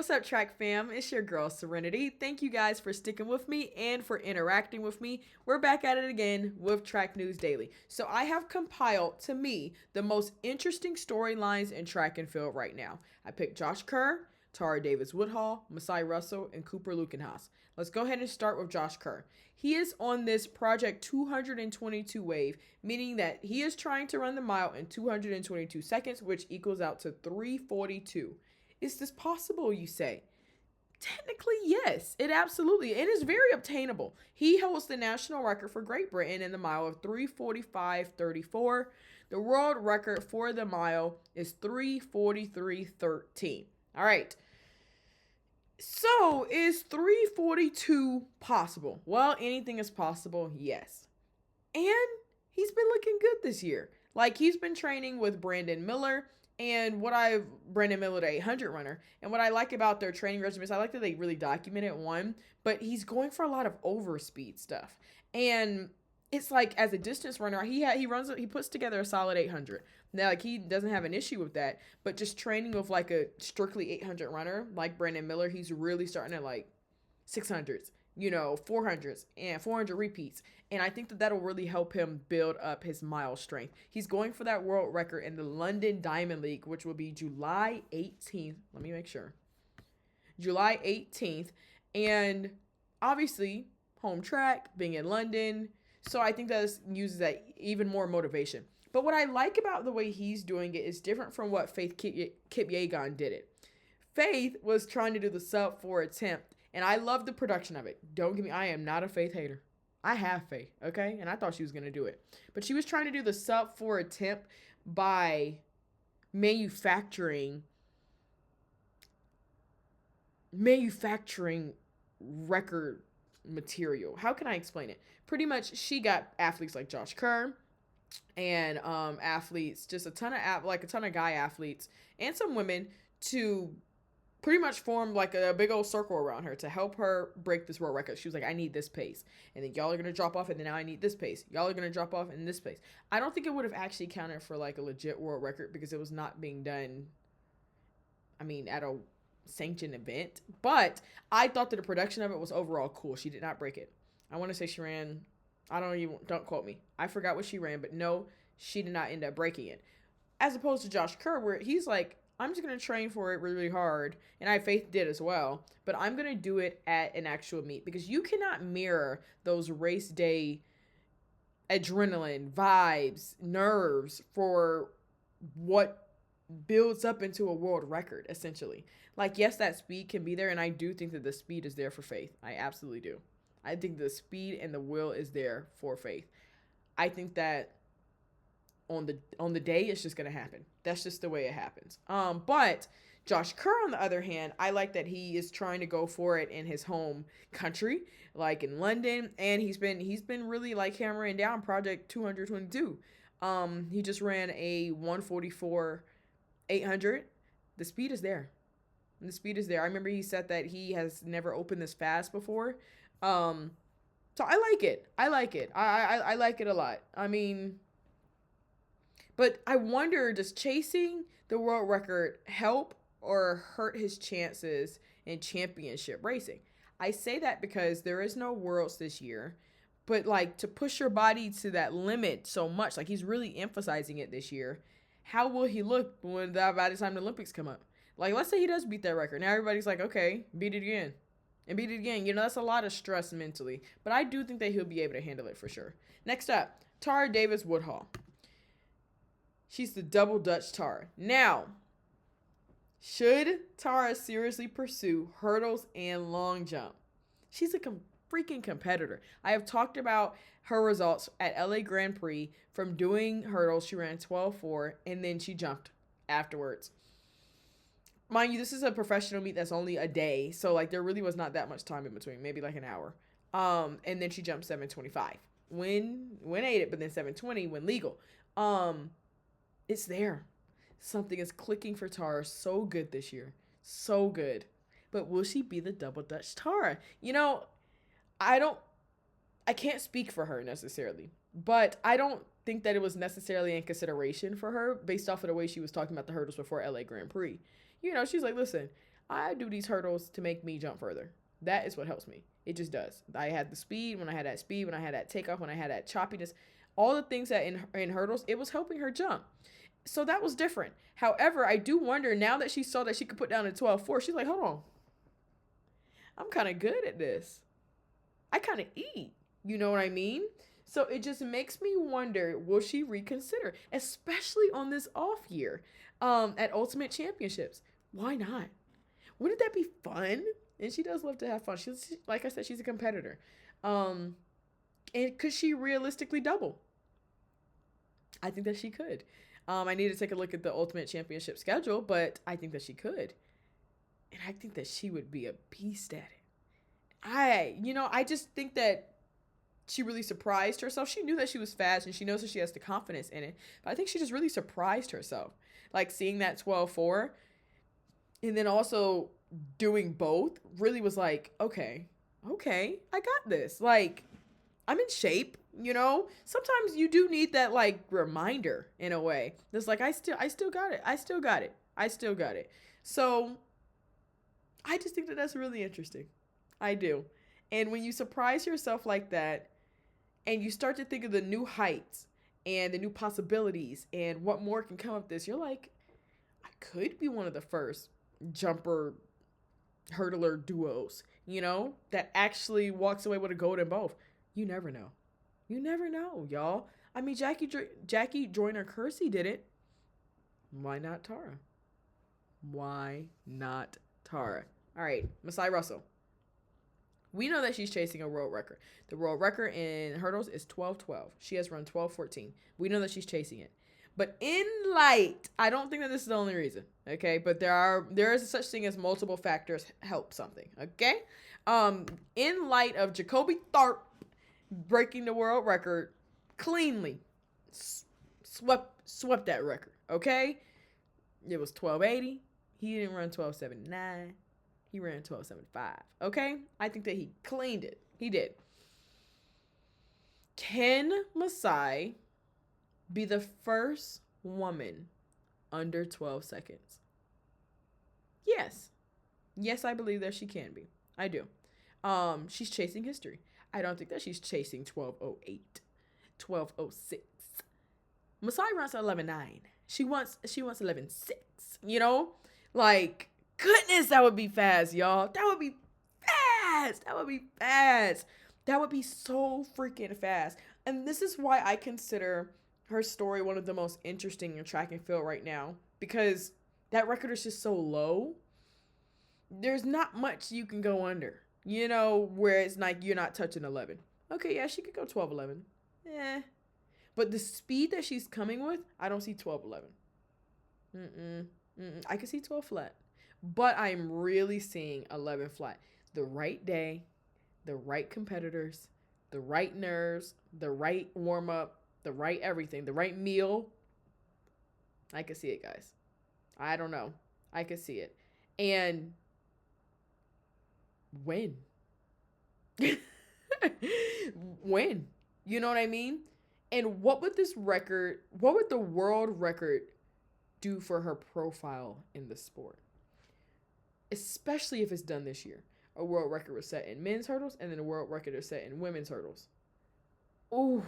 What's up, track fam? It's your girl, Serenity. Thank you guys for sticking with me and for interacting with me. We're back at it again with Track News Daily. So, I have compiled, to me, the most interesting storylines in track and field right now. I picked Josh Kerr, Tara Davis Woodhall, Masai Russell, and Cooper Lukenhaus. Let's go ahead and start with Josh Kerr. He is on this Project 222 wave, meaning that he is trying to run the mile in 222 seconds, which equals out to 3:42. Is this possible, you say? Technically, yes, it absolutely. It is very obtainable. He holds the national record for Great Britain in the mile of 3:45.34. The world record for the mile is 3:43.13. All right. So, is 3:42 possible? Well, anything is possible, yes. And he's been looking good this year. Like, he's been training with Brandon Miller, Brandon Miller, the 800 runner. And what I like about their training regimen is I like that they really document it, one, but he's going for a lot of overspeed stuff. And it's like, as a distance runner, he puts together a solid 800. Now, like, he doesn't have an issue with that, but just training with like a strictly 800 runner like Brandon Miller, he's really starting at like 600s, 400s and 400 repeats. And I think that that'll really help him build up his mile strength. He's going for that world record in the London Diamond League, which will be July 18th. Let me make sure. July 18th. And obviously, home track, being in London. So I think that uses that even more motivation. But what I like about the way he's doing it is different from what Faith Kipyegon did it. Faith was trying to do the sub-4 attempt, and I love the production of it. Don't get me, I am not a Faith hater. I have faith, okay? And I thought she was going to do it. But she was trying to do the sub-4 attempt by manufacturing record material. How can I explain it? Pretty much, she got athletes like Josh Kerr and athletes, just a ton of guy athletes and some women to pretty much formed like a big old circle around her to help her break this world record. She was like, I need this pace. And then y'all are going to drop off, and then now I need this pace. Y'all are going to drop off in this pace. I don't think it would have actually counted for like a legit world record because it was not being done, at a sanctioned event. But I thought that the production of it was overall cool. She did not break it. I want to say she ran, don't quote me. I forgot what she ran, but no, she did not end up breaking it. As opposed to Josh Kerr, where he's like, I'm just going to train for it really, really hard. And Faith did as well. But I'm going to do it at an actual meet. Because you cannot mirror those race day adrenaline, vibes, nerves for what builds up into a world record, essentially. Like, yes, that speed can be there. And I do think that the speed is there for Faith. I absolutely do. I think the speed and the will is there for Faith. I think that on the day, it's just gonna happen. That's just the way it happens. But Josh Kerr, on the other hand, I like that he is trying to go for it in his home country, like in London, and he's been really like hammering down Project 222. He just ran a 1:44 800. The speed is there. The speed is there. I remember he said that he has never opened this fast before. So I like it. I like it. I like it a lot. But I wonder, does chasing the world record help or hurt his chances in championship racing? I say that because there is no worlds this year, but like to push your body to that limit so much, like he's really emphasizing it this year. How will he look by the time the Olympics come up? Like, let's say he does beat that record. Now everybody's like, okay, beat it again. And beat it again. That's a lot of stress mentally. But I do think that he'll be able to handle it for sure. Next up, Tara Davis Woodhall. She's the double Dutch Tara. Now, should Tara seriously pursue hurdles and long jump? She's a freaking competitor. I have talked about her results at LA Grand Prix from doing hurdles. She ran 12.4 and then she jumped afterwards. Mind you, this is a professional meet that's only a day. So like there really was not that much time in between, maybe like an hour. And then she jumped 7:25. When ate it, but then 7:20 when legal. It's there. Something is clicking for Tara so good this year. So good. But will she be the double Dutch Tara? I can't speak for her necessarily, but I don't think that it was necessarily in consideration for her based off of the way she was talking about the hurdles before LA Grand Prix. She's like, listen, I do these hurdles to make me jump further. That is what helps me. It just does. I had the speed, when I had that speed, when I had that takeoff, when I had that choppiness, all the things that in hurdles, it was helping her jump. So that was different. However, I do wonder now that she saw that she could put down a 12.4, she's like, hold on. I'm kind of good at this. I kind of eat. You know what I mean? So it just makes me wonder, will she reconsider, especially on this off year at Ultimate Championships? Why not? Wouldn't that be fun? And she does love to have fun. She's, like I said, she's a competitor. And could she realistically double? I think that she could. I need to take a look at the Ultimate Championship schedule, but I think that she could. And I think that she would be a beast at it. I just think that she really surprised herself. She knew that she was fast and she knows that she has the confidence in it. But I think she just really surprised herself. Like seeing that 12.4 and then also doing both really was like, okay, I got this. Like, I'm in shape, Sometimes you do need that like reminder in a way. It's like I still got it. I still got it. So I just think that that's really interesting. I do. And when you surprise yourself like that and you start to think of the new heights and the new possibilities and what more can come of this, you're like, I could be one of the first jumper hurdler duos, that actually walks away with a gold in both. You never know. Y'all. I mean, Jackie Joyner-Kersee did it. Why not Tara? All right, Masai Russell. We know that she's chasing a world record. The world record in hurdles is 12:12. She has run 12:14. We know that she's chasing it. But in light, I don't think that this is the only reason, okay? But there is such thing as multiple factors help something, okay? In light of Jacoby Tharp breaking the world record cleanly, swept that record, okay? It was 12:80. He didn't run 12:79. He ran 12:75. Okay? I think that he cleaned it. He did. Can Masai be the first woman under 12 seconds? Yes. Yes, I believe that she can be. I do. She's chasing history. I don't think that she's chasing 12:08, 12:06. Masai runs 11:9. She wants 11:6. Like, goodness, that would be fast, y'all. That would be fast. That would be so freaking fast. And this is why I consider her story one of the most interesting in track and field right now, because that record is just so low. There's not much you can go under, where it's like you're not touching 11. Okay, yeah, she could go 12:11. But the speed that she's coming with, I don't see 12:11. I can see 12 flat. But I'm really seeing 11 flat. The right day, the right competitors, the right nerves, the right warm-up, the right everything, the right meal. I can see it, guys. I don't know. I can see it. And when? When? You know what I mean? And what would the world record do for her profile in the sport? Especially if it's done this year. A world record was set in men's hurdles, and then a world record is set in women's hurdles. Ooh.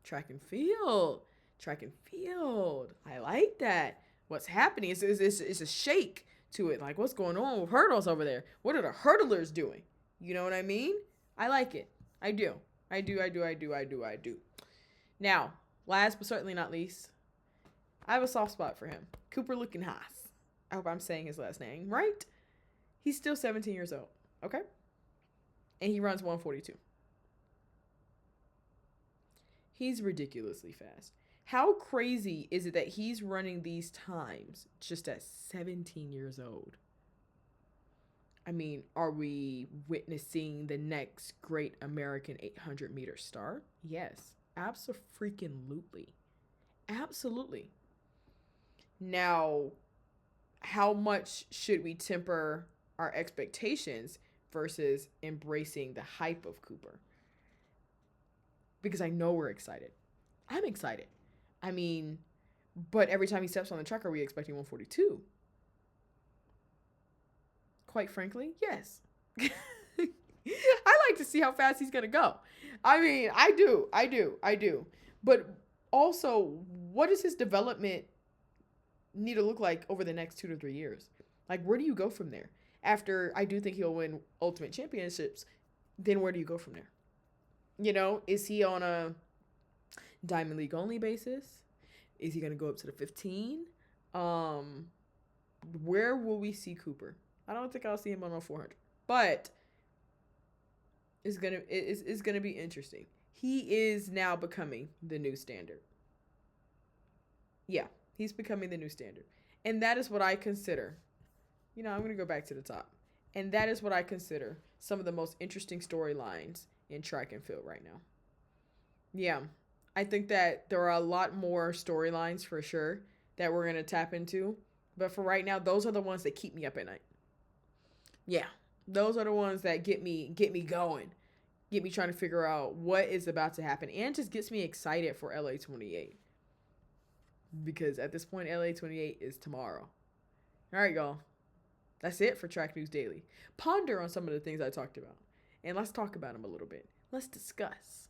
Track and field. I like that. What's happening is a shake to it. Like, what's going on with hurdles over there? What are the hurdlers doing? You know what I mean? I like it. I do. Now, last but certainly not least, I have a soft spot for him. Cooper looking Haas. I hope I'm saying his last name right. He's still 17 years old, okay? And he runs 142. He's ridiculously fast. How crazy is it that he's running these times just at 17 years old? I mean, are we witnessing the next great American 800-meter star? Yes, abso-freaking-lutely. Absolutely. Now, how much should we temper our expectations versus embracing the hype of Cooper? Because I know we're excited. I'm excited. I mean, but every time he steps on the track, are we expecting 142? quite frankly, yes. I like to see how fast he's gonna go. I mean, I do. But also, what does his development need to look like over the next 2 to 3 years? Like, where do you go from there? After I do think he'll win Ultimate Championships, then where do you go from there? Is he on a Diamond League only basis? Is he gonna go up to the 15? Um, where will we see Cooper? I don't think I'll see him on a 400, but it's gonna be interesting. He is now becoming the new standard. Yeah, he's becoming the new standard, and that is what I consider. I'm gonna go back to the top, and that is what I consider some of the most interesting storylines in track and field right now. Yeah, I think that there are a lot more storylines for sure that we're gonna tap into, but for right now, those are the ones that keep me up at night. Yeah, those are the ones that get me going, get me trying to figure out what is about to happen, and just gets me excited for LA 28, because at this point, LA 28 is tomorrow. All right, y'all. That's it for Track News Daily. Ponder on some of the things I talked about, and let's talk about them a little bit. Let's discuss.